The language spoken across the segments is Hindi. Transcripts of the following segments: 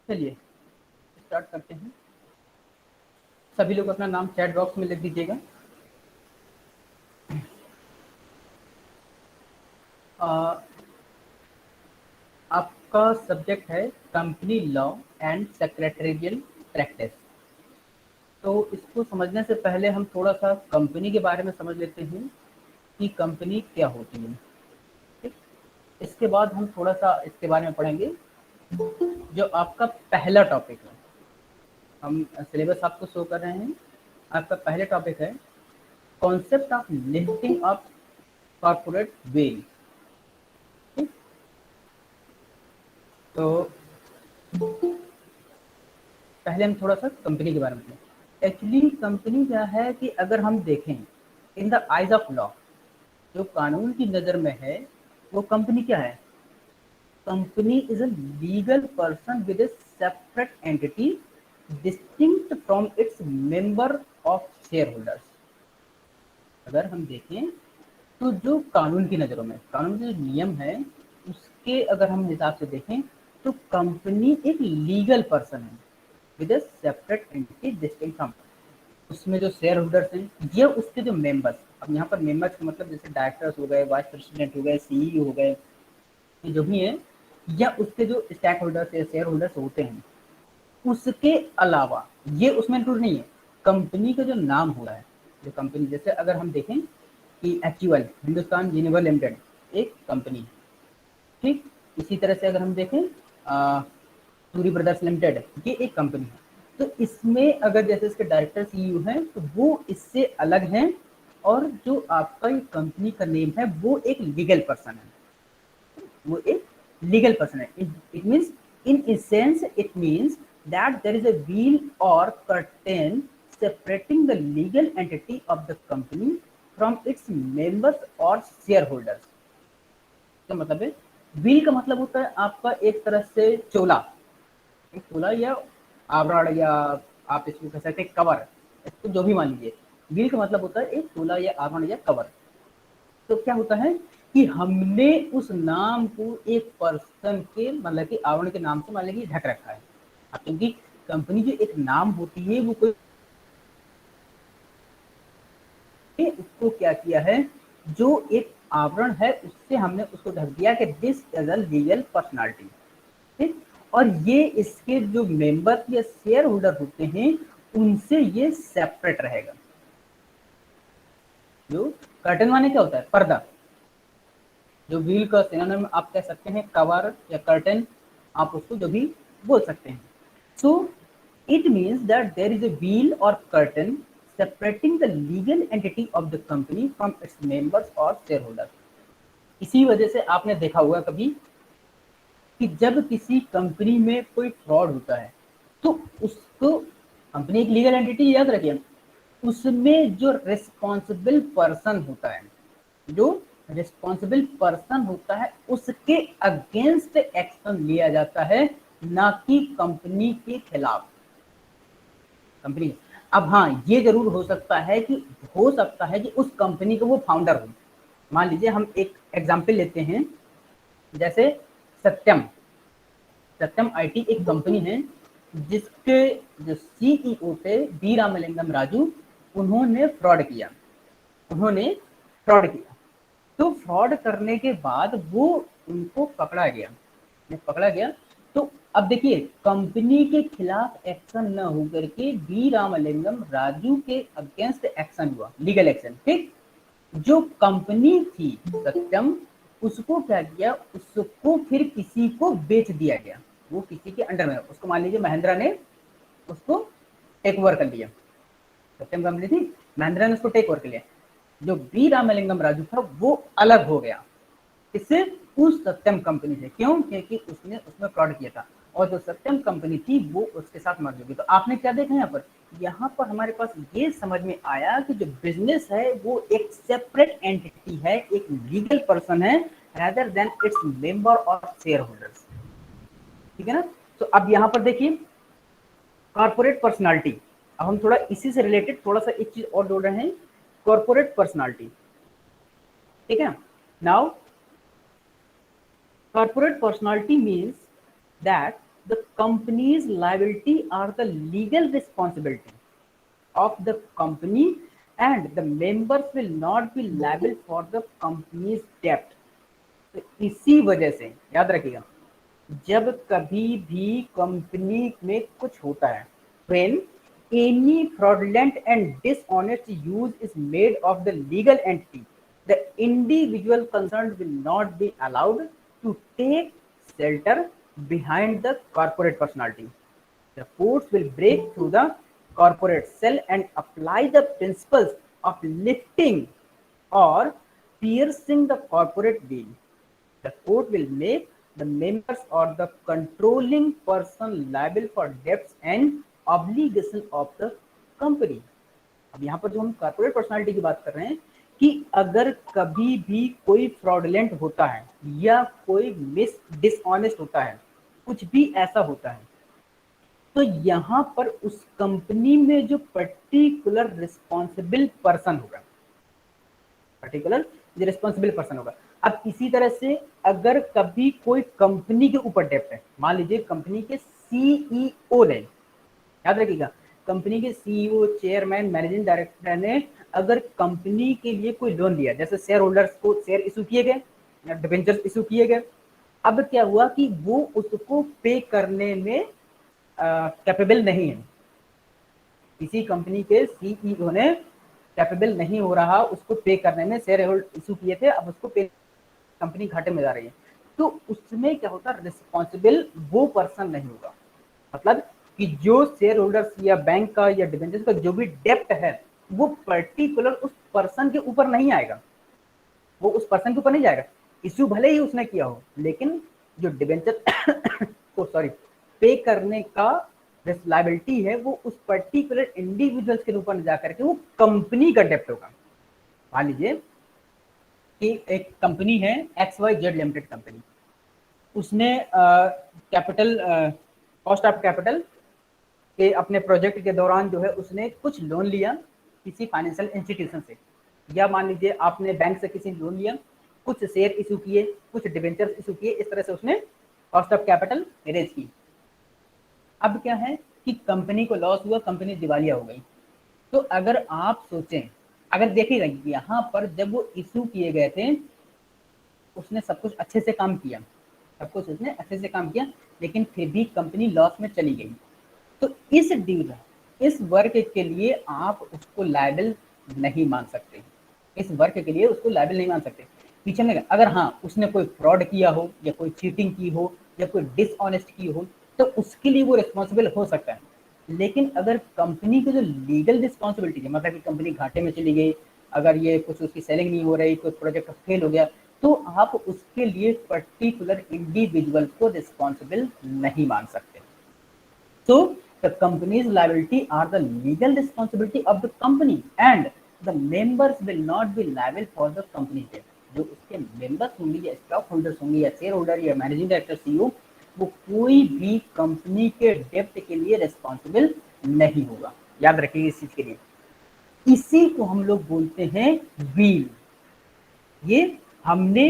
चलिए स्टार्ट करते हैं। सभी लोग अपना नाम चैट बॉक्स में लिख दीजिएगा। आपका सब्जेक्ट है company law and secretarial practice. तो इसको समझने से पहले हम थोड़ा सा कंपनी के बारे में समझ लेते हैं कि कंपनी क्या होती है। ठीक, इसके बाद हम थोड़ा सा इसके बारे में पढ़ेंगे। जो आपका पहला टॉपिक है, हम सिलेबस आपको शो कर रहे हैं। आपका पहला टॉपिक है concept of listing of corporate veil. ठीक, तो पहले हम थोड़ा सा कंपनी के बारे में पढ़ें। एक्चुअली कंपनी क्या है कि अगर हम देखें in the eyes of law, जो कानून की नज़र में है, वो कंपनी क्या है? Company is a legal person with A separate entity distinct from its member of share holders. अगर हम देखें तो जो कानून की नज़रों में, कानून के जो नियम है उसके अगर हम हिसाब से देखें तो कंपनी एक लीगल पर्सन है with A separate entity distinct from, उसमें जो शेयर होल्डर्स हैं ये उसके जो मेंबर्स, अब यहाँ पर मेंबर्स का मतलब जैसे डायरेक्टर्स हो गए, वाइस प्रेसिडेंट हो गए, सीईओ हो गए, ये जो भी है, या उसके जो स्टैक होल्डर्स या शेयर होल्डर्स होते हैं, उसके अलावा ये उसमें इंक्लूड नहीं है। कंपनी का जो नाम हो रहा है, जो कंपनी, जैसे अगर हम देखें कि एचयूएल हिंदुस्तान यूनिवर लिमिटेड एक कंपनी, ठीक, इसी तरह से अगर हम देखें सूरी ब्रदर्स लिमिटेड, ये एक कंपनी है। तो इसमें अगर जैसे इसके डायरेक्टर सीईओ हैं तो वो इससे अलग हैं, और जो आपका ये कंपनी का नेम है वो एक लीगल पर्सन है, वो एक लीगल पर्सन है। It means in essence it means that there is a veil or curtain separating the legal entity of the company from its members or shareholders। क्या मतलब है? व्हील का मतलब होता है आपका एक तरह से चोला, एक चोला या आवरण, या आप इसको कह सकते हैं कवर, इसको जो भी मान लीजिए। व्हील का मतलब होता है एक चोला या आवरण या कवर। तो क्या होता है कि हमने उस नाम को एक पर्सन के मतलब कि आवरण के नाम से मान लीजिए ढक रखा है। अब क्योंकि कंपनी जो एक नाम होती है वो कोई, उसको क्या किया है, जो एक आवरण है उससे हमने उसको ढक दिया कि this is a legal personality. ठीक, और ये इसके जो मेंबर या शेयर होल्डर होते हैं उनसे ये सेपरेट रहेगा। जो कर्टन माने क्या होता है? पर्दा। जो व्हील का सिनोनिम आप कह सकते हैं कवर या कर्टन, आप उसको जो भी बोल सकते हैं। So it means that there is a veil और curtain separating the legal entity of the company from its members और शेयर होल्डर्स। इसी वजह से आपने देखा होगा कभी कि जब किसी कंपनी में कोई फ्रॉड होता है तो उसको, कंपनी एक लीगल एंटिटी याद रखिए, उसमें जो रिस्पॉन्सिबल पर्सन होता है, जो रिस्पॉन्सिबल पर्सन होता है उसके अगेंस्ट एक्शन लिया जाता है, ना कि कंपनी के खिलाफ। कंपनी, अब हाँ ये जरूर हो सकता है कि उस कंपनी का वो फाउंडर हो। मान लीजिए हम एक एग्जांपल लेते हैं, जैसे सत्यम, सत्यम आईटी एक कंपनी है जिसके जो सीईओ थे बी रामलिंगम राजू, उन्होंने फ्रॉड किया, उन्होंने फ्रॉड किया। तो फ्रॉड करने के बाद वो उनको पकड़ा गया, जब पकड़ा गया तो अब देखिए कंपनी के खिलाफ एक्शन न होकर के बी रामलिंगम राजू के अगेंस्ट एक्शन हुआ, लीगल एक्शन। ठीक, जो कंपनी थी सत्यम, उसको क्या किया, उसको फिर किसी को बेच दिया गया, वो किसी के अंडर में, उसको मान लीजिए महिंद्रा ने उसको टेक ओवर कर लिया। सत्यम कंपनी थी, महिंद्रा ने उसको टेक ओवर कर लिया। जो बी रामलिंगम राजू था वो अलग हो गया, इससे उस सत्यम कंपनी से। क्यों? क्योंकि उसने उसमें फ्रॉड किया था, और जो सत्यम कंपनी थी वो उसके साथ मर्ज हो गई। तो आपने क्या देखा यहाँ पर हमारे पास ये समझ में आया कि जो बिजनेस है वो एक सेपरेट एंटिटी है, एक लीगल पर्सन है, rather than its member और शेयर होल्डर्स। ठीक है ना? तो अब यहाँ पर देखिए कॉर्पोरेट पर्सनालिटी, अब हम थोड़ा इसी से रिलेटेड थोड़ा सा एक चीज और जोड़ रहे हैं, कॉर्पोरेट पर्सनालिटी। ठीक है, now corporate personality means that the company's liability are the legal responsibility of the company and the members will not be liable for the company's debt. तो इसी वजह से याद रखिएगा, जब कभी भी कंपनी में कुछ होता है, when any fraudulent and dishonest use is made of the legal entity, the individual concerned will not be allowed to take shelter behind the corporate personality. The courts will break through the corporate cell and apply the principles of lifting or piercing the corporate veil. The court will make the members or the controlling person liable for debts and obligation of the company. अब यहाँ पर जो हम कॉर्पोरेट पर्सनालिटी की बात कर रहे हैं कि अगर कभी भी कोई फ्रॉडलेंट होता है या कोई डिसऑनेस्ट होता है, कुछ भी ऐसा होता है, तो यहाँ पर उस कंपनी में जो पर्टिकुलर रिस्पॉन्सिबल पर्सन होगा, पर्टिकुलर जो रिस्पॉन्सिबल पर्सन होगा। अब इसी तरह से अगर कभी कोई कंपनी के ऊपर डेब्ट है, मान लीजिए कंपनी के सीईओ ने, याद रखिएगा, कंपनी के सीईओ, चेयरमैन, मैनेजिंग डायरेक्टर ने अगर कंपनी के लिए कोई लोन लिया, जैसे शेयर होल्डर्स को शेयर इशू किए गए या डिबेंचर्स इशू किए गए, अब क्या हुआ कि वो उसको पे करने में कैपेबल नहीं है, किसी कंपनी के सीईओ ने कैपेबल नहीं हो रहा उसको पे करने में, शेयर होल्ड इशू किए थे, अब उसको पे, कंपनी घाटे में जा रही है, तो उसमें क्या होता है, रिस्पॉन्सिबल वो पर्सन नहीं होगा। मतलब कि जो शेयर होल्डर्स या बैंक का या डिबेंचर्स का जो भी डेप्ट है वो पर्टिकुलर उस पर्सन के ऊपर नहीं आएगा, वो उस पर्सन के ऊपर नहीं जाएगा, इश्यू भले ही उसने किया हो, लेकिन जो डिबेंचर को पे करने का लायबिलिटी है वो उस पर्टिकुलर इंडिविजुअल्स के ऊपर जाकर के वो कंपनी का डेप्ट होगा। मान लीजिए कि एक कंपनी है XYZ लिमिटेड कंपनी, उसने कैपिटल कॉस्ट ऑफ कैपिटल के अपने प्रोजेक्ट के दौरान जो है उसने कुछ लोन लिया किसी फाइनेंशियल इंस्टीट्यूशन से, या मान लीजिए आपने बैंक से किसी लोन लिया, कुछ शेयर इशू किए, कुछ डिबेंचर्स इशू किए, इस तरह से उसने कॉस्ट ऑफ कैपिटल रेज की। अब क्या है कि कंपनी को लॉस हुआ, कंपनी दिवालिया हो गई। तो अगर आप सोचें, अगर देखिएगा यहाँ पर जब वो इशू किए गए थे उसने सब कुछ अच्छे से काम किया, सब कुछ उसने अच्छे से काम किया, लेकिन फिर भी कंपनी लॉस में चली गई, तो इस डील, इस वर्क के लिए आप उसको लायबल नहीं मान सकते, इस वर्क के लिए उसको लायबल नहीं मान सकते। पीछे में अगर हाँ उसने कोई फ्रॉड किया हो या कोई चीटिंग की हो या कोई डिसऑनेस्ट की हो तो उसके लिए वो रिस्पॉन्सिबल हो सकता है, लेकिन अगर कंपनी की जो लीगल रिस्पॉन्सिबिलिटी है, मतलब कि कंपनी घाटे में चली गई, अगर ये कुछ उसकी सेलिंग नहीं हो रही, कोई प्रोजेक्ट फेल हो गया, तो आप उसके लिए पर्टिकुलर इंडिविजुअल को रिस्पॉन्सिबल नहीं मान सकते। So the company's liability are the legal responsibility of the company and the members will not be liable for the company debt. जो उसके मेंबर्स होंगे या स्टॉक होल्डर्स होंगे या शेयर होल्डर या मैनेजिंग डायरेक्टर सीईओ, वो कोई भी कंपनी के डेप्ट के लिए रिस्पॉन्सिबल नहीं होगा। याद रखिए इस चीज के लिए, इसी को हम लोग बोलते हैं वील। ये हमने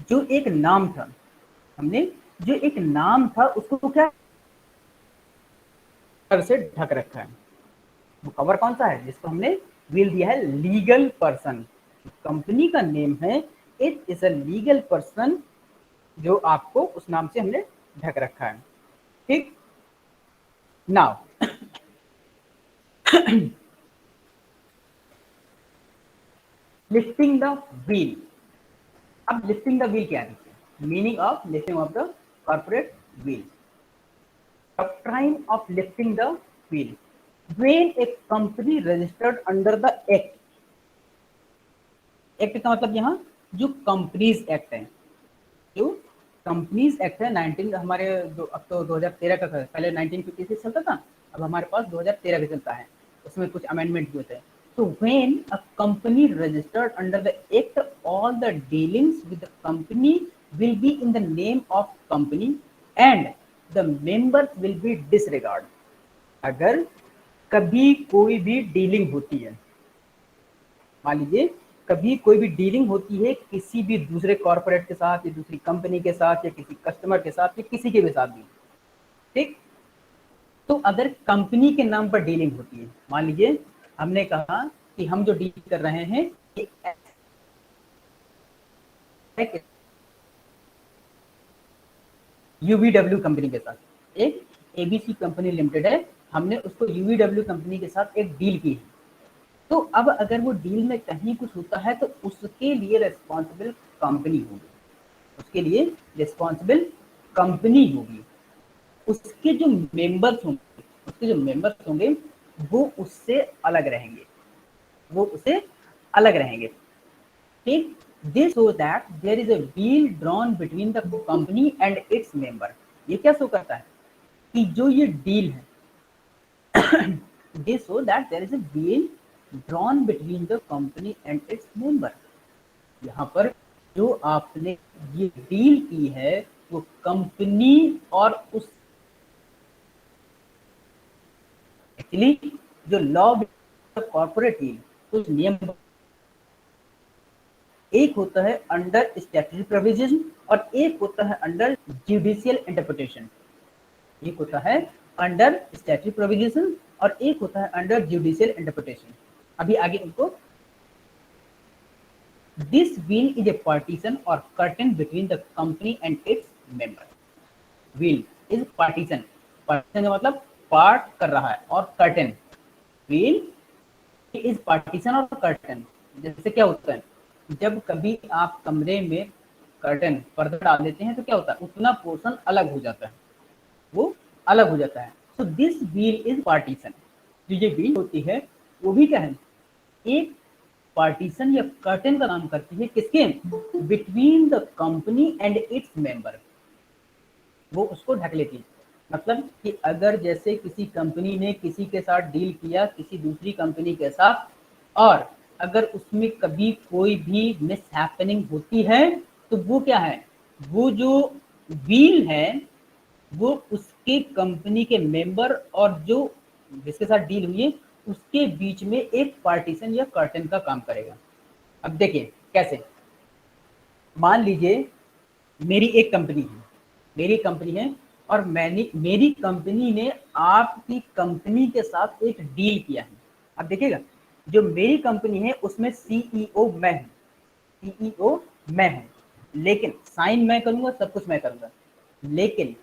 जो एक नाम था, हमने जो एक नाम था उसको क्या से ढक रखा है, वो कवर कौन सा है जिसको हमने व्हील दिया है, लीगल पर्सन। कंपनी का नेम है, it is a legal person, जो आपको उस नाम से हमने ढक रखा है। ठीक, नाउ लिफ्टिंग द व्हील। अब लिफ्टिंग द व्हील क्या है, meaning of lifting of the corporate wheel. Doctrine of lifting the wheel. When a company registered under the act, act का मतलब यहाँ जो कंपनीज एक्ट है, जो कंपनीज एक्ट है 19 हमारे अब तो 2013 का, पहले 1956 चलता था, अब हमारे पास 2013 का चलता है, उसमें कुछ अमेंडमेंट हुए थे। तो when a company registered under the act, all the dealings with the company will be in the name of company and the members will be disregard. अगर कभी कोई भी डीलिंग होती है, मान लीजिए कभी कोई भी डीलिंग होती है किसी भी दूसरे कॉर्पोरेट के साथ या दूसरी कंपनी के साथ या किसी कस्टमर के साथ या किसी के भी साथ भी, ठीक, तो अगर कंपनी के नाम पर डीलिंग होती है, मान लीजिए हमने कहा कि हम जो डील कर रहे हैं यूवीडब्ल्यू कंपनी के साथ, एक एबीसी कंपनी लिमिटेड है, हमने उसको यूवीडब्ल्यू कंपनी के साथ एक डील की है। तो अब अगर वो डील में कहीं कुछ होता है तो उसके लिए रिस्पॉन्सिबल कंपनी होगी, उसके लिए रिस्पॉन्सिबल कंपनी होगी। उसके जो मेंबर्स होंगे वो उससे अलग रहेंगे, वो उससे अलग रहेंगे, ठीक। This show that there is a deal drawn between the company and its member. ये क्या शो करता है कि जो ये डील है, this show that there is a deal drawn between the company and its member। यहाँ पर जो आपने ये डील की है वो कंपनी और उस, एक्चुअली जो लॉ कॉर्पोरेट डील, कुछ नियम, एक होता है अंडर स्टैट्यूटरी प्रोविजन और एक होता है अंडर जुडिशियल इंटरप्रिटेशन। एक होता है अंडर स्टैट्यूटरी प्रोविजन और एक होता है अंडर जुडिशियल इंटरप्रिटेशन। अभी आगे उनको, this will is a partition or curtain between the company and its member। will is partition, partition का मतलब पार्ट कर रहा है, और कर्टन, will is partition और कर्टन। जैसे क्या होता है, जब कभी आप कमरे में कर्टन पर्दा डाल देते हैं तो क्या होता है, उतना पोर्शन अलग हो जाता है, वो अलग हो जाता है। सो दिस व्हील इज पार्टीशन। जो ये व्हील होती है वो भी क्या है, एक पार्टीशन या कर्टन का काम करती है, किसके, between the company and its member, वो उसको ढक लेती है। मतलब कि अगर जैसे किसी कंपनी ने किसी के साथ डील किया किसी दूसरी कंपनी के साथ, और अगर उसमें कभी कोई भी मिस हैपनिंग होती है तो वो क्या है, वो जो व्हील है वो उसके कंपनी के मेंबर और जो जिसके साथ डील हुई है उसके बीच में एक पार्टीशन या कर्टन का काम करेगा। अब देखिए कैसे, मान लीजिए मेरी एक कंपनी है, मेरी कंपनी है और मेरी कंपनी ने आपकी कंपनी के साथ एक डील किया है। अब देखिएगा, जो मेरी कंपनी है उसमें सीईओ मैं हूँ, सीईओ मैं हूँ, लेकिन साइन मैं करूंगा, सब कुछ मैं करूंगा, लेकिन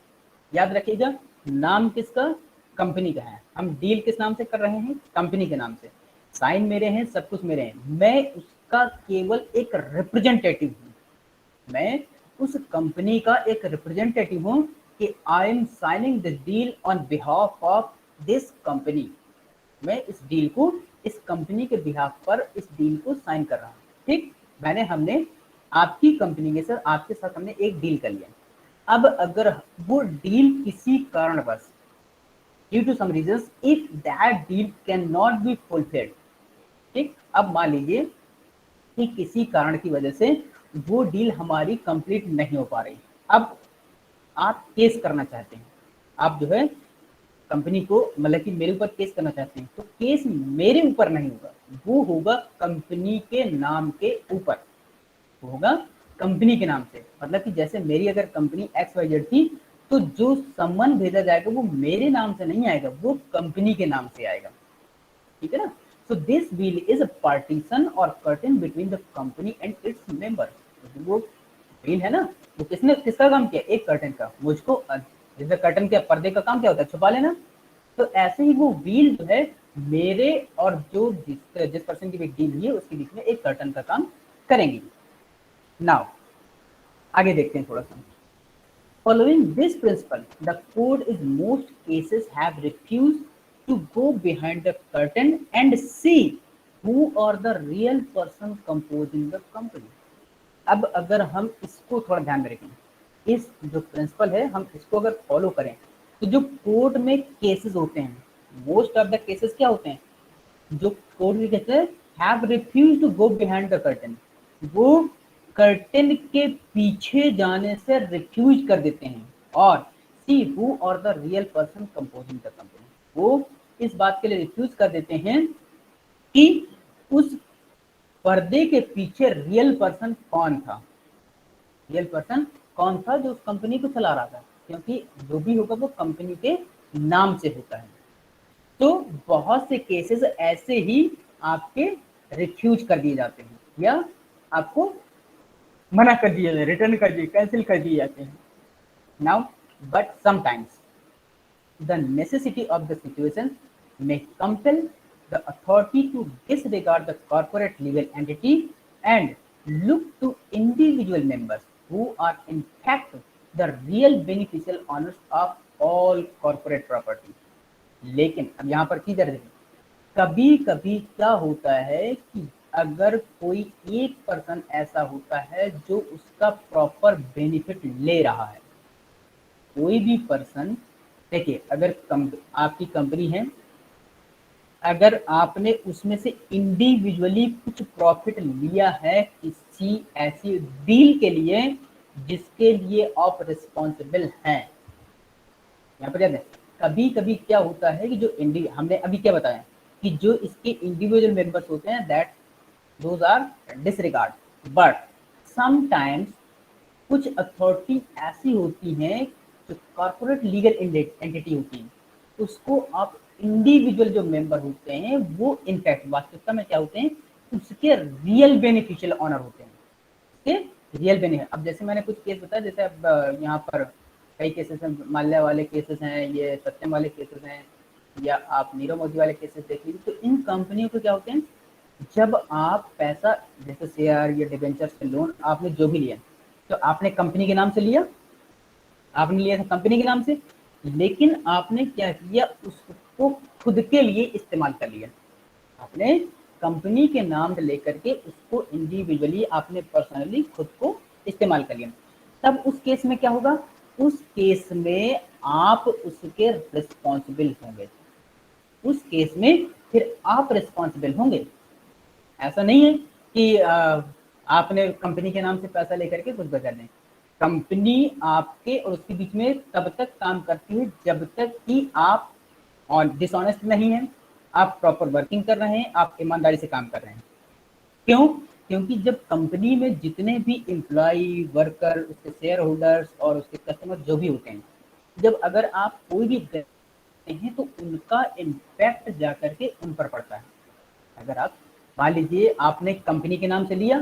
याद रखिएगा नाम किसका, कंपनी का है। हम डील किस नाम से कर रहे हैं, कंपनी के नाम से, साइन मेरे हैं, सब कुछ मेरे हैं, मैं उसका केवल एक रिप्रेजेंटेटिव हूँ, मैं उस कंपनी का एक रिप्रेजेंटेटिव हूँ कि I am signing the deal on behalf of this company. मैं इस डील को, इस कंपनी के बिहाफ पर इस डील को साइन कर रहा हूँ, ठीक। हमने आपकी कंपनी के साथ, आपके साथ हमने एक डील कर लिया। अब अगर वो डील किसी कारणवश, due to some reasons, if that deal can not be fulfilled, ठीक, अब मान लीजिए कि किसी कारण की वजह से वो डील हमारी कंप्लीट नहीं हो पा रही, अब आप केस करना चाहते हैं, आप जो है कंपनी को, मतलब कि मेरे ऊपर केस करना चाहते हैं, तो केस मेरे ऊपर नहीं होगा, वो होगा कंपनी के नाम के ऊपर, होगा कंपनी के नाम से। मतलब कि जैसे मेरी अगर कंपनी XYZ थी तो जो सम्मन भेजा जाएगा वो मेरे नाम से नहीं आएगा, वो कंपनी के नाम से आएगा, ठीक है ना। So this veil is a partition और curtain between the company and its member. वो व्हील है ना, वो किसने किसका काम किया, एक कर्टन का, मुझको जैसे कर्टन के पर्दे का काम क्या होता है, छुपा लेना, तो ऐसे ही वो व्हील जो है मेरे और जो जिस पर्सन की भी डील हुई है उसके बीच में एक कर्टन का काम करेंगी। नाउ आगे देखते हैं थोड़ा सा। Following this principle, the code is most cases have refused to go behind the curtain and see who are the real person composing the company। अब अगर हम इसको थोड़ा ध्यान में रखें, इस जो प्रिंसिपल है हम इसको अगर फॉलो करें तो जो कोर्ट में केसेस होते हैं, मोस्ट ऑफ द केसेस क्या होते हैं, जो कोर्ट में कहते हैं have refuse to go behind the curtain, वो कर्टन के पीछे जाने से रिफ्यूज कर देते हैं, और see who are the real person composing the company, वो इस बात के लिए रिफ्यूज कर देते हैं कि उस पर्दे के पीछे रियल पर्सन कौन था, रियल पर्सन कौन था जो उस कंपनी को चला रहा था, क्योंकि जो भी होगा वो कंपनी के नाम से होता है। तो बहुत से केसेस ऐसे ही आपके रिफ्यूज कर दिए जाते हैं या आपको मना कर दिया जाए, रिटर्न कर दिए, कैंसिल कर दिए जाते हैं। Now but sometimes the necessity of the situation may compel the authority to disregard the corporate legal entity and look to individual members who are in fact the real beneficial owners of all corporate property। लेकिन अब यहाँ पर की दर्ज है, कभी कभी क्या होता है कि अगर कोई एक पर्सन ऐसा होता है जो उसका प्रॉपर बेनिफिट ले रहा है, कोई भी पर्सन, देखिए अगर आपकी कंपनी है, अगर आपने उसमें से इंडिविजुअली कुछ प्रॉफिट लिया है किसी ऐसी डील के लिए जिसके लिए आप रिस्पॉन्सिबल हैं, यहाँ पर याद है कभी कभी क्या होता है कि जो हमने अभी क्या बताया कि जो इसके इंडिविजुअल मेंबर्स होते हैं that those are disregard, but sometimes कुछ अथॉरिटी ऐसी होती हैं जो कॉर्पोरेट लीगल एंटिटी होती है, उसको आप इंडिविजुअल जो मेंबर होते हैं वो इनफैक्ट वास्तविकता में क्या होते हैं, उसके रियल बेनिफिशियल ऑनर होते हैं, उसके रियल बेनिफिट। अब जैसे मैंने कुछ केस बताया, जैसे अब यहाँ पर कई केसेस हैं, माल्या वाले केसेस हैं, ये सत्यम वाले केसेस हैं, या आप नीरव मोदी वाले केसेस देख लीजिए। तो इन कंपनियों को क्या होते हैं, जब आप पैसा जैसे शेयर या डिबेंचर्स के लोन आपने जो भी लिया तो आपने कंपनी के नाम से लिया, आपने लिया था कंपनी के नाम से, लेकिन आपने क्या किया, उसको खुद के लिए इस्तेमाल कर लिया। आपने कंपनी के नाम से लेकर के उसको इंडिविजुअली आपने पर्सनली खुद को इस्तेमाल कर लिया। तब उस केस में क्या होगा, उस केस में आप उसके रिस्पॉन्सिबल होंगे, उस केस में फिर आप रिस्पॉन्सिबल होंगे। ऐसा नहीं है कि आपने कंपनी के नाम से पैसा लेकर के कुछ बचा दें, कंपनी आपके और उसके बीच में तब तक काम करती है जब तक कि आप डिसऑनेस्ट नहीं है, आप प्रॉपर वर्किंग कर रहे हैं, आप ईमानदारी से काम कर रहे हैं। क्यों? क्योंकि जब कंपनी में जितने भी एम्प्लॉय, वर्कर, उसके शेयर होल्डर्स और उसके कस्टमर जो भी होते हैं, जब अगर आप कोई भी करते हैं तो उनका इम्पैक्ट जा करके उन पर पड़ता है। अगर आप मान लीजिए आपने कंपनी के नाम से लिया,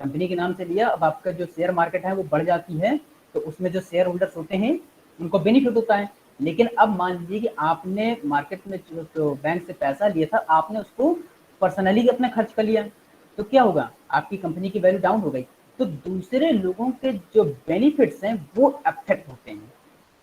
कंपनी के नाम से लिया, अब आपका जो शेयर मार्केट है वो बढ़ जाती है तो उसमें जो शेयर होल्डर्स होते हैं उनको बेनिफिट होता है। लेकिन अब मान लीजिए कि आपने मार्केट में जो बैंक से पैसा लिया था आपने उसको पर्सनली अपना खर्च कर लिया, तो क्या होगा, आपकी कंपनी की वैल्यू डाउन हो गई। तो दूसरे लोगों के जो बेनिफिट्स हैं वो अफेक्ट होते हैं,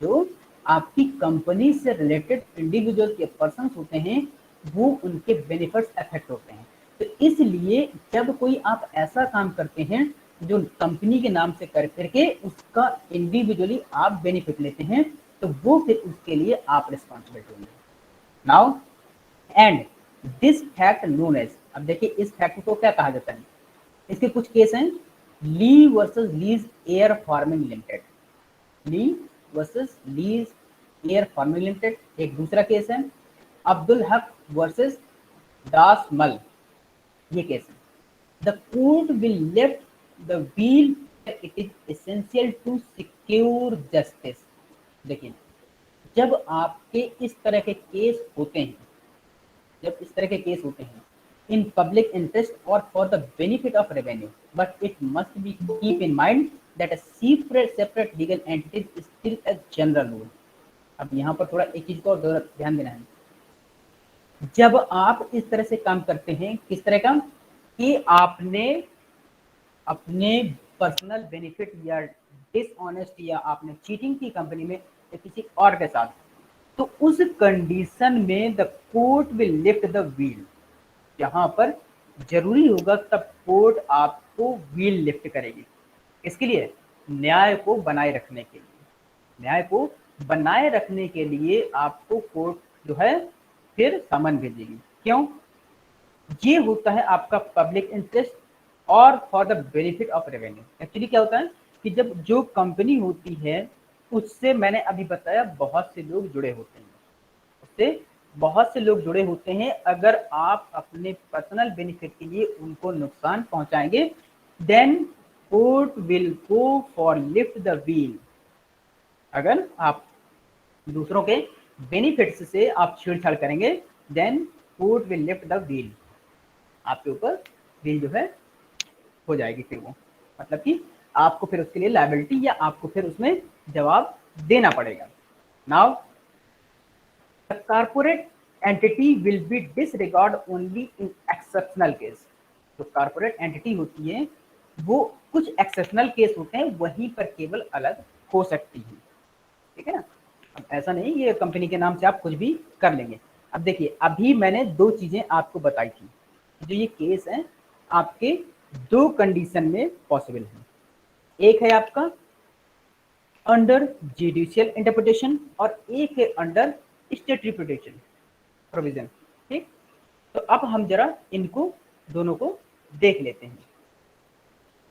जो आपकी कंपनी से रिलेटेड इंडिविजुअल के पर्सन होते हैं वो उनके बेनिफिट्स अफेक्ट होते हैं। तो इसलिए जब कोई आप ऐसा काम करते हैं जो कंपनी के नाम से कर करके उसका इंडिविजुअली आप बेनिफिट लेते हैं तो वो फिर उसके लिए आप रिस्पॉन्सिबिलिटी होंगे। Now and this fact known as, अब देखिए इस फैक्ट को क्या कहा जाता है, इसके कुछ केस हैं, Lee versus Lee's Air Farming Limited, Lee versus Lee's Air Farming Limited. एक दूसरा केस है अब्दुल हक वर्सेस दास मल, ये केस है। The court will left the veil, it is essential to secure justice. देखिए जब आपके इस तरह के केस होते हैं, जब इस तरह के केस होते हैं इन पब्लिक इंटरेस्ट और for the benefit of revenue, but it must be keep in mind that a separate legal entity is still a general rule. अब यहाँ पर थोड़ा एक चीज को और ध्यान देना है, जब आप इस तरह से काम करते हैं, किस तरह का, कि आपने अपने पर्सनल बेनिफिट या डिसऑनेस्ट या आपने चीटिंग की कंपनी में या किसी और के साथ, तो उस कंडीशन में the court will lift the wheel, यहाँ पर जरूरी होगा तब कोर्ट आपको व्हील लिफ्ट करेगी। इसके लिए न्याय को बनाए रखने के लिए, न्याय को बनाए रखने के लिए आपको कोर्ट जो है फिर समन भेजेगी। क्यों? ये होता है आपका पब्लिक इंटरेस्ट और for the benefit of revenue. Actually क्या होता है कि जब जो कंपनी होती है उससे मैंने अभी बताया बहुत से लोग जुड़े होते हैं, उससे बहुत से लोग जुड़े होते हैं, अगर आप अपने पर्सनल बेनिफिट के लिए उनको नुकसान पहुंचाएंगे, then court will go for lift the veil. अगर आप दूसरों के बेनिफिट्स से आप छेड़छाड़ करेंगे, then court will lift the veil, आपके ऊपर व्हील जो है हो जाएगी फिर वो, मतलब कि आपको फिर उसके लिए लायबिलिटी या आपको फिर उसमें जवाब देना पड़ेगा। Now the corporate entity will be disregard only in exceptional case. जो कारपोरेट एंटिटी होती है वो कुछ एक्सेप्शनल केस होते हैं, वहीं पर केवल अलग हो सकती है, ठीक है ना। अब ऐसा नहीं ये कंपनी के नाम से आप कुछ भी कर लेंगे। अब देखिए, अभी मैंने दो चीजें आपको बताई थी, जो ये केस है आपके दो कंडीशन में पॉसिबल है। एक है आपका अंडर जुडिशियल इंटरप्रिटेशन और एक है अंडर स्टेटरी प्रोविजन, ठीक। तो अब हम जरा इनको दोनों को देख लेते हैं।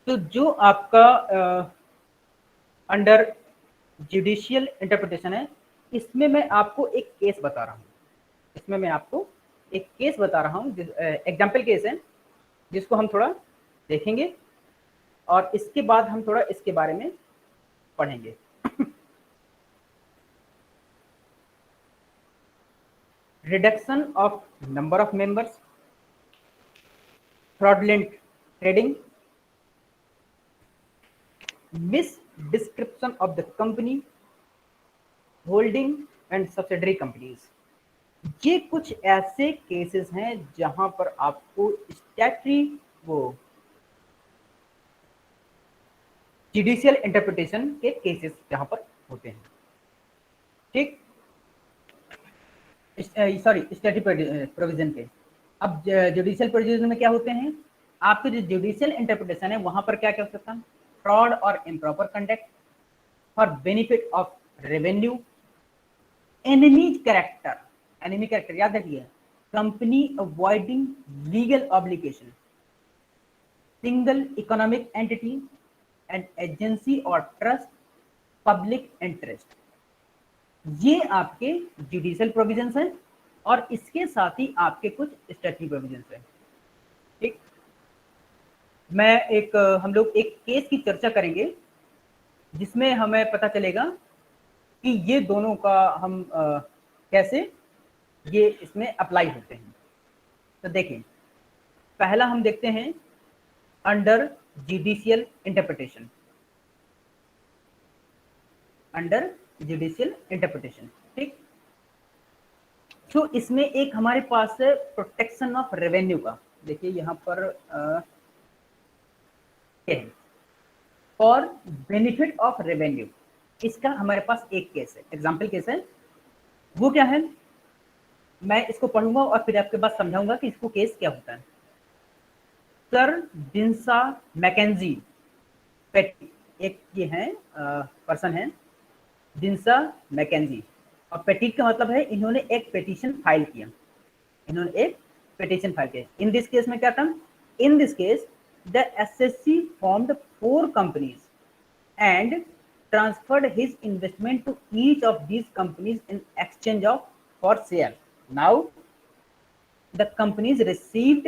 तो जो आपका अंडर जुडिशियल इंटरप्रिटेशन है, इसमें मैं आपको एक केस बता रहा हूँ, इसमें मैं आपको एक केस बता रहा हूँ, एग्जाम्पल केस है, जिसको हम थोड़ा देखेंगे और इसके बाद हम थोड़ा इसके बारे में पढ़ेंगे। Reduction of number of members, fraudulent trading, misdescription of the company, holding and subsidiary companies। ये कुछ ऐसे केसेस हैं जहां पर आपको स्टैट्यूटरी वो जुडिशियल इंटरप्रिटेशन के केसेस जहां पर होते हैं, ठीक। सॉरी, स्टैट्यूटरी प्रोविजन के। अब जुडिशियल प्रोविजन में क्या होते हैं, आपके जो जुडिशियल इंटरप्रिटेशन है वहां पर क्या क्या हो सकता है, फ्रॉड और improper conduct for benefit of revenue, enemy character याद रखिए, company avoiding legal obligation, single economic entity and agency और ट्रस्ट, पब्लिक इंटरेस्ट। ये आपके जुडिशियल प्रोविजंस हैं और इसके साथ ही आपके कुछ स्टैट्यूटरी प्रोविजंस हैं, ठीक। हम लोग एक केस की चर्चा करेंगे जिसमें हमें पता चलेगा कि ये दोनों का हम कैसे ये इसमें अप्लाई होते हैं। तो देखिए, पहला हम देखते हैं under judicial interpretation, under judicial interpretation, ठीक। तो इसमें एक हमारे पास है प्रोटेक्शन ऑफ रेवेन्यू का, देखिए यहाँ पर फॉर बेनिफिट ऑफ रेवेन्यू, इसका हमारे पास एक केस है, एग्जाम्पल केस है। वो क्या है, मैं इसको पढ़ूंगा और फिर आपके पास समझाऊंगा कि इसको केस क्या होता है। सर डिंसा मैकेंजी पेटी, एक ये है पर्सन है डिंसा मैकेंजी, और पेटिट का मतलब है इन्होंने एक पेटिशन फाइल किया, इन्होंने एक पेटिशन फाइल किया। इन दिस केस में क्या था, इन this case the assessee formed 4 companies and transferred his investment to each of these companies in exchange of for sale. Now the companies received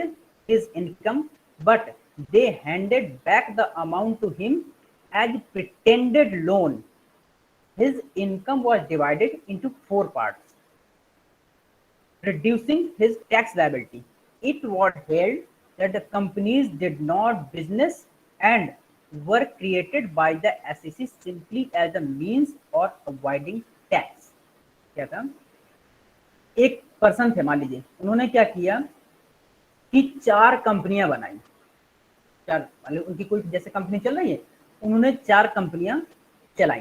his income, but they handed back the amount to him as pretended loan. His income was divided into 4 parts, reducing his tax liability. It was held that the companies did not business and were created by the SEC simply as a means or avoiding tax। क्या था, एक पर्सन थे, मान लीजिए उन्होंने क्या किया कि 4 कंपनियां बनाई, 4 मतलब उनकी कोई जैसे कंपनी चल रही है, उन्होंने 4 कंपनियां चलाई,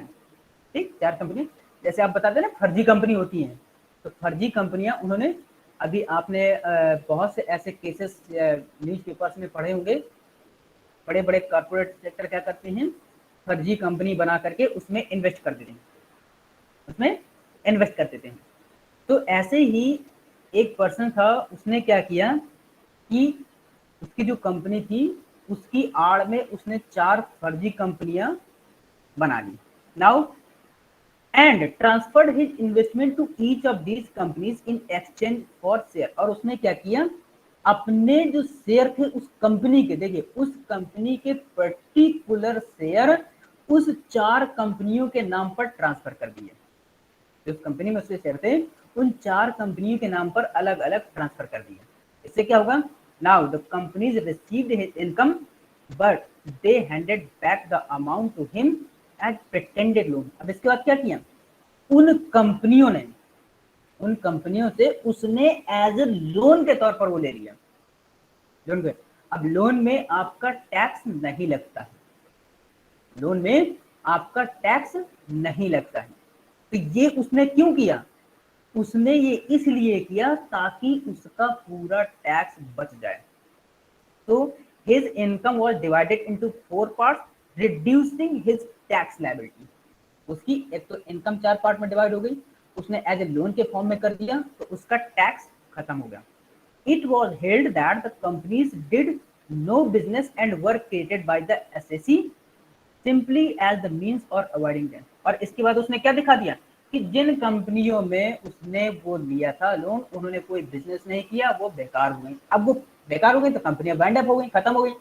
ठीक। 4 कंपनी, जैसे आप बताते हैं ना फर्जी कंपनी होती हैं, तो फर्जी कंपनियां उन्होंने, अभी आपने बहुत से ऐसे केसेस न्यूज़पेपर्स में पढ़े होंगे, बड़े बड़े कॉर्पोरेट सेक्टर क्या करते हैं, फर्जी कंपनी बना करके उसमें इन्वेस्ट कर देते हैं, उसमें इन्वेस्ट कर देते हैं। तो ऐसे ही एक पर्सन था, उसने क्या किया कि उसकी जो कंपनी थी उसकी आड़ में उसने 4 फर्जी कंपनियां बना ली। Now and transferred his investment to each of these companies in exchange for share. और उसने क्या किया, अपने जो शेयर थे उस कंपनी के, देखिए उस कंपनी के पर्टिकुलर शेयर उस 4 कंपनियों के नाम पर ट्रांसफर कर दिए। जिस कंपनी में उसके शेयर थे उन 4 कंपनियों के नाम पर अलग अलग ट्रांसफर कर दिए। इससे क्या होगा, now the companies received his income but they handed back the amount to him as pretended loan. अब इसके बाद क्या किया, उन कंपनियों ने, उन कंपनियों से उसने एज ए लोन के तौर पर वो ले लिया, लोन पे। अब लोन में आपका टैक्स नहीं लगता है, लोन में आपका टैक्स नहीं लगता है। तो ये उसने क्यों किया, उसने ये इसलिए किया ताकि उसका पूरा टैक्स बच जाए। तो his income was divided into 4 parts, reducing his tax liability। उसकी एक तो इनकम 4 पार्ट में डिवाइड हो गई, उसने एज ए लोन के फॉर्म में कर दिया तो उसका टैक्स खत्म हो गया। It was held that the companies did no business and were created by the SEC simply as the means for avoiding them। और इसके बाद उसने क्या दिखा दिया कि जिन कंपनियों में उसने वो लिया था लोन, उन्होंने कोई बिजनेस नहीं किया, वो बेकार हो गई। अब वो बेकार हो गई तो कंपनियां वाइंड अप हो गई, खत्म हो गई।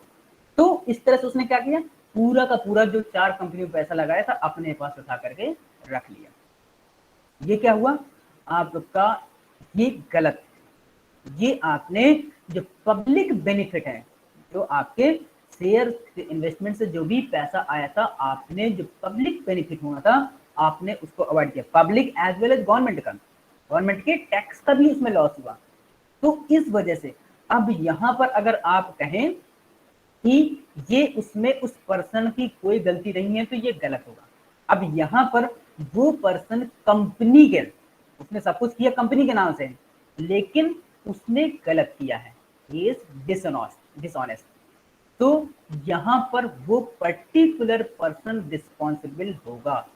तो इस तरह से उसने क्या किया, पूरा का पूरा जो 4 कंपनियों पैसा लगाया था अपने पास उठा करके रख लिया। ये क्या हुआ आपका, ये गलत। ये आपने जो पब्लिक बेनिफिट है, जो आपके शेयर इन्वेस्टमेंट से जो भी पैसा आया था, आपने जो पब्लिक बेनिफिट होना था आपने उसको अवॉइड किया। Public as well as government का, गवर्नमेंट के टैक्स का भी उसमें लॉस हुआ। तो इस वजह से अब यहां पर अगर आप कहें कि ये उसमें उस पर्सन की कोई गलती नहीं है तो ये गलत होगा। अब यहाँ पर वो पर्सन कंपनी के, उसने सब कुछ किया कंपनी के नाम से, लेकिन उसने गलत किया है, ही इज डिसऑनेस्ट। तो यहाँ पर वो पर्टिकुलर पर्सन रिस्पॉन्सिबल होगा,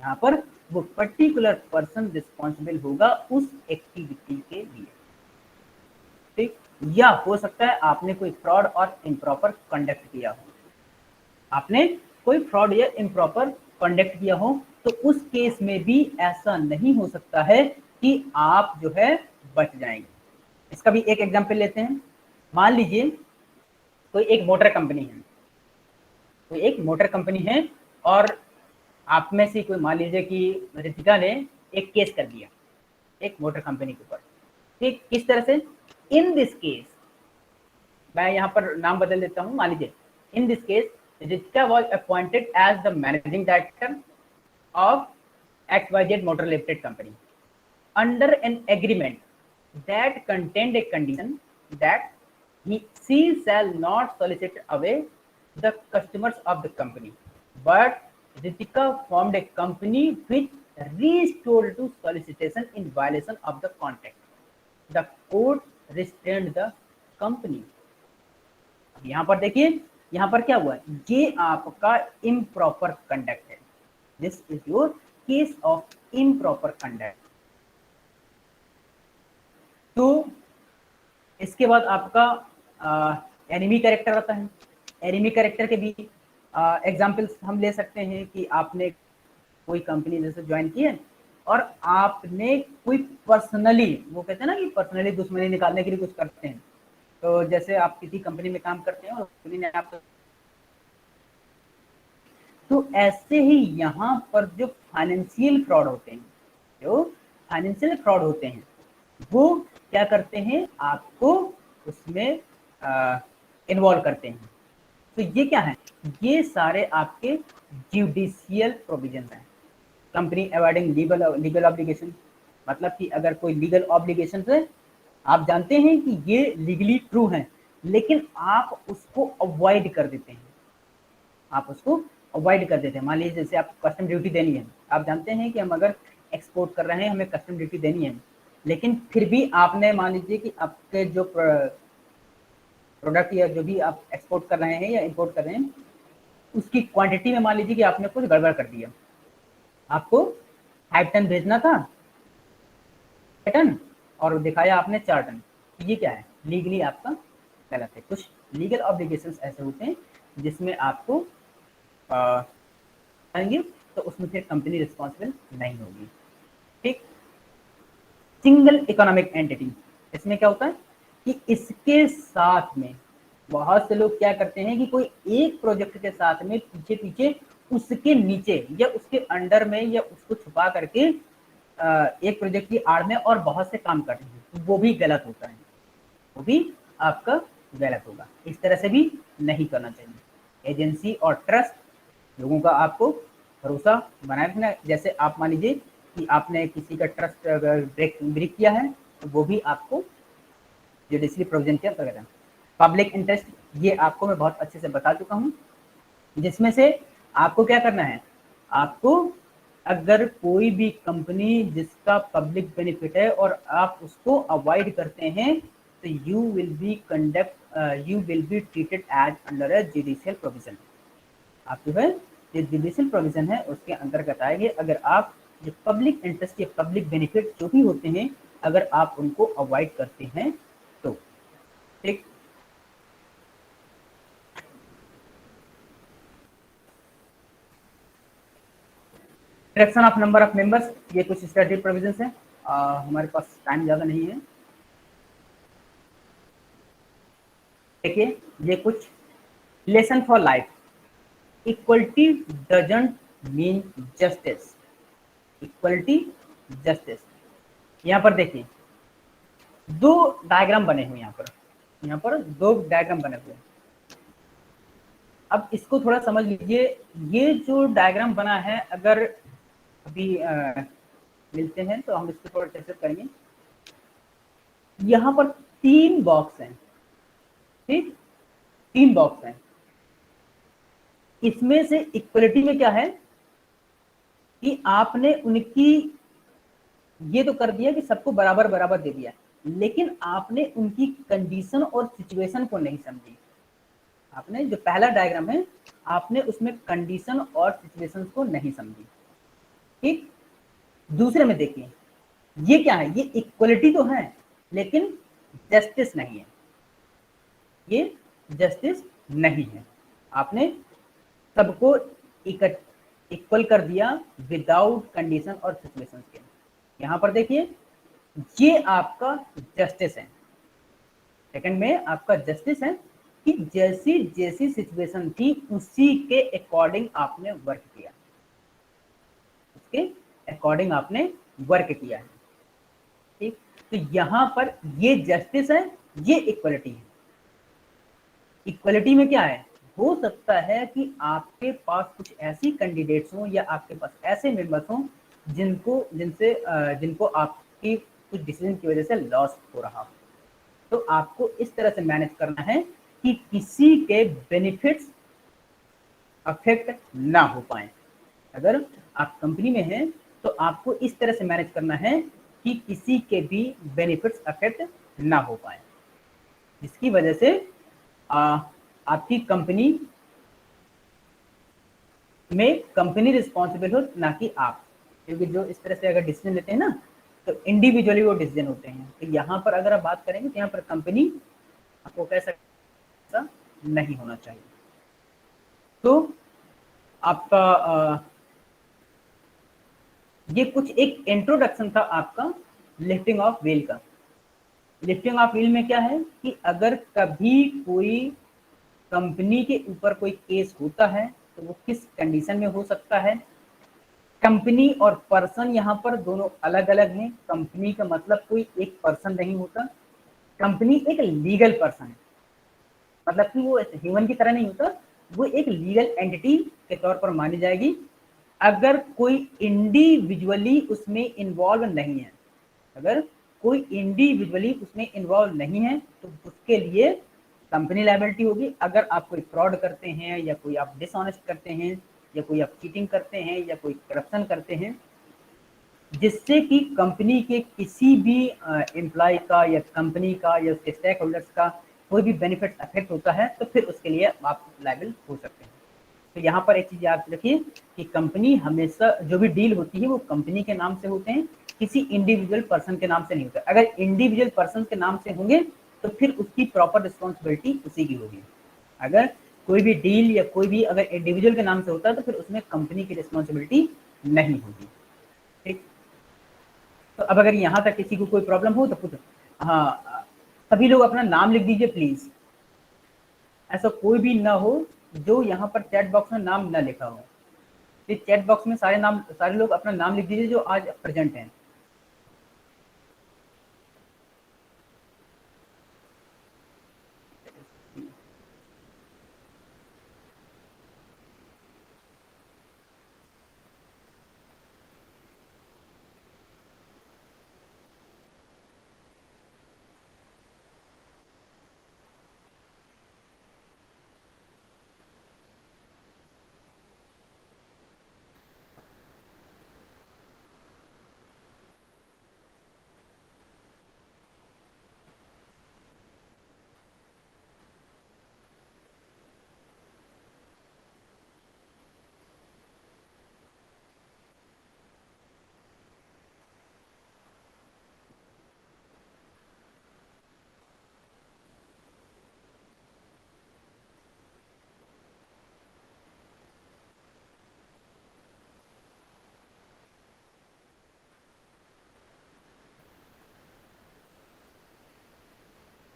यहाँ पर वो पर्टिकुलर पर्सन रिस्पॉन्सिबल होगा उस एक्टिविटी के लिए। ठीक, या हो सकता है आपने कोई फ्रॉड और इम्प्रॉपर कंडक्ट किया हो, आपने कोई फ्रॉड या इम्प्रॉपर कंडक्ट किया हो, तो उस केस में भी ऐसा नहीं हो सकता है कि आप जो है बच जाएंगे। इसका भी एक एग्जांपल लेते हैं। मान लीजिए कोई एक मोटर कंपनी है, कोई एक मोटर कंपनी है और आप में से कोई, मान लीजिए कि रितिका ने एक केस कर दिया एक मोटर कंपनी के ऊपर। ठीक, किस तरह से, इन दिस केस, मैं यहाँ पर नाम बदल देता हूँ, मान लीजिए in this case Ritika was appointed as the managing director of XYZ Motor Limited Company under an agreement that contained a condition that she shall not solicit away the customers of the company, but Ritika formed a company which restored to solicitation in violation of the contract. The court restrained the company। यहाँ पर देखिए, यहाँ पर क्या हुआ, ये आपका इम्प्रॉपर कंडक्ट है। This is your case of improper conduct. तो इसके बाद आपका एनिमी कैरेक्टर आता है। एनिमी कैरेक्टर के भी एग्जाम्पल्स हम ले सकते हैं कि आपने कोई कंपनी जैसे ज्वाइन की है और आपने कोई पर्सनली, वो कहते हैं ना कि पर्सनली दुश्मनी निकालने के लिए कुछ करते हैं। तो जैसे आप किसी कंपनी में काम करते हैं और कंपनी ने आपको, तो ऐसे ही यहाँ पर जो फाइनेंशियल फ्रॉड होते हैं, जो फाइनेंशियल फ्रॉड होते हैं वो क्या करते हैं, आपको उसमें इन्वॉल्व करते हैं। तो ये क्या है, ये सारे आपके जुडिशियल प्रोविजन हैं। कंपनी अवॉइडिंग लीगल ऑब्लिगेशन, मतलब कि अगर कोई लीगल ऑब्लिगेशन है, आप जानते हैं कि ये लीगली ट्रू है, लेकिन आप उसको अवॉइड कर देते हैं, आप उसको अवॉइड कर देते हैं। मान लीजिए जैसे आपको कस्टम ड्यूटी देनी है, आप जानते हैं कि हम अगर एक्सपोर्ट कर रहे हैं हमें कस्टम ड्यूटी देनी है, लेकिन फिर भी आपने, मान लीजिए कि आपके जो प्रोडक्ट या जो भी आप एक्सपोर्ट कर रहे हैं या इंपोर्ट कर रहे हैं उसकी क्वांटिटी में मान लीजिए कि आपने कुछ गड़बड़ कर दिया, आपको 5 टन भेजना था 6 टन और दिखाया आपने 4 टन, ये क्या है, लीगली आपका गलत है। कुछ लीगल ऑब्लिगेशंस ऐसे होते हैं जिसमें आपको तो उसमें फिर कंपनी रिस्पॉन्सिबल नहीं होगी। ठीक। सिंगल इकोनॉमिक एंटिटी, इसमें क्या होता है कि इसके साथ में बहुत से लोग क्या करते हैं कि कोई एक प्रोजेक्ट के साथ में पीछे पीछे उसके नीचे या उसके अंडर में या उसको छुपा करके एक प्रोजेक्ट की आड़ में और बहुत से काम कर रहे हैं, वो भी गलत होता है, वो भी आपका गलत होगा। इस तरह से भी नहीं करना चाहिए। एजेंसी और ट्रस्ट, लोगों का आपको भरोसा बनाए रखना। जैसे आप मान लीजिए कि आपने किसी का ट्रस्ट अगर ब्रेक किया है तो वो भी आपको जुडिशरी प्रोविजन के अंतर्गत है। पब्लिक इंटरेस्ट, ये आपको मैं बहुत अच्छे से बता चुका हूँ, जिसमें से आपको क्या करना है, आपको अगर कोई भी कंपनी जिसका पब्लिक बेनिफिट है और आप उसको अवॉइड करते हैं तो you will be treated as under a judicial provision. आप जो है ये जुडिशियल प्रोविजन है उसके अंतर्गत आएंगे अगर आप जो पब्लिक इंटरेस्ट या पब्लिक बेनिफिट जो भी होते हैं अगर आप उनको अवॉइड करते हैं तो। ठीक। Reduction of number of members, ये कुछ स्टैट्यूटरी प्रोविजंस हैं। हमारे पास टाइम ज़्यादा नहीं है। देखिए ये कुछ lesson for life. Equality doesn't mean justice. Equality justice, यहाँ पर देखिए दो डायग्राम बने हुए, यहाँ पर दो डायग्राम बने हुए। अब इसको थोड़ा समझ लीजिए। ये जो डायग्राम बना है अगर अभी मिलते हैं तो हम इसको थोड़ा डिस्कस करेंगे। यहाँ पर 3 बॉक्स हैं, ठीक, 3 बॉक्स हैं। इसमें से इक्वलिटी में क्या है कि आपने उनकी ये तो कर दिया कि सबको बराबर बराबर दे दिया, लेकिन आपने उनकी कंडीशन और सिचुएशन को नहीं समझी। आपने जो पहला डायग्राम है आपने उसमें कंडीशन और सिचुएशन को नहीं समझी। ठीक। दूसरे में देखिए ये क्या है, ये इक्वलिटी तो है लेकिन जस्टिस नहीं है, ये जस्टिस नहीं है। आपने सबको इक्वल कर दिया विदाउट कंडीशन और सिचुएशन के। यहाँ पर देखिए ये आपका जस्टिस है। सेकंड में आपका जस्टिस है कि जैसी जैसी सिचुएशन थी उसी के अकॉर्डिंग आपने वर्क किया, उसके अकॉर्डिंग आपने वर्क किया है। ठीक। तो यहाँ पर ये जस्टिस है, ये इक्वलिटी है। इक्वलिटी में क्या है, हो सकता है कि आपके पास कुछ ऐसी कैंडिडेट्स हों या आपके पास ऐसे मेंबर्स हों जिनको आपकी कुछ डिसीजन की वजह से लॉस हो रहा हो। तो आपको इस तरह से मैनेज करना है कि किसी के बेनिफिट्स अफेक्ट ना हो पाए। अगर आप कंपनी में हैं तो आपको इस तरह से मैनेज करना है कि किसी के भी बेनिफिट्स अफेक्ट ना हो पाए, जिसकी वजह से आपकी कंपनी में कंपनी रिस्पॉन्सिबल हो ना कि आप। क्योंकि जो इस तरह से अगर डिसीजन लेते हैं ना तो इंडिविजुअली वो डिसीजन होते हैं। तो यहाँ पर अगर आप बात करेंगे तो यहाँ पर कंपनी आपको कह सकता नहीं होना चाहिए। तो आपका ये कुछ एक इंट्रोडक्शन था आपका लिफ्टिंग ऑफ व्हील का। लिफ्टिंग ऑफ व्हील में क्या है कि अगर कभी कोई कंपनी के ऊपर कोई केस होता है तो वो किस कंडीशन में हो सकता है। कंपनी और पर्सन यहाँ पर दोनों अलग अलग हैं। कंपनी का मतलब कोई एक पर्सन नहीं होता, कंपनी एक लीगल पर्सन है, मतलब कि वो ह्यूमन की तरह नहीं होता, वो एक लीगल एंटिटी के तौर पर मानी जाएगी अगर कोई इंडिविजुअली उसमें इन्वॉल्व नहीं है। अगर कोई इंडिविजुअली उसमें इन्वॉल्व नहीं है तो उसके लिए कंपनी लायबिलिटी होगी। अगर आप कोई फ्रॉड करते हैं या कोई आप डिसऑनेस्ट करते हैं या कोई आप चीटिंग करते हैं या कोई करप्शन करते हैं जिससे कि कंपनी के किसी भी एम्प्लॉय का या कंपनी का या उसके स्टेक होल्डर्स का कोई भी बेनिफिट अफेक्ट होता है तो फिर उसके लिए आप लायबल हो सकते हैं। तो यहाँ पर एक चीज याद रखिए कि कंपनी हमेशा जो भी डील होती है वो कंपनी के नाम से होते हैं, किसी इंडिविजुअल पर्सन के नाम से नहीं होता। अगर इंडिविजुअल पर्सन के नाम से होंगे तो फिर उसकी प्रॉपर रिस्पॉन्सिबिलिटी उसी की होगी। अगर कोई भी डील या कोई भी अगर इंडिविजुअल के नाम से होता है तो फिर उसमें कंपनी की रिस्पॉन्सिबिलिटी नहीं होगी। ठीक, तो अब अगर यहाँ तक किसी को कोई प्रॉब्लम हो तो पूछो। हाँ, सभी लोग अपना नाम लिख दीजिए प्लीज। ऐसा कोई भी ना हो जो यहाँ पर चैट बॉक्स में नाम ना लिखा हो। इस चैट बॉक्स में सारे लोग अपना नाम लिख दीजिए जो आज प्रेजेंट हैं।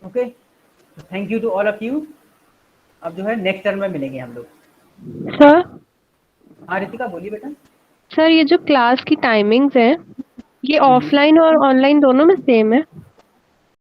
Okay, thank you to all of you. अब जो है नेक्स्ट टर्म में मिलेंगे हम लोग। सर। हाँ रितिका बोलिए बेटा। सर ये जो क्लास की टाइमिंग्स हैं ये हम्म। ऑफलाइन और ऑनलाइन दोनों में सेम है?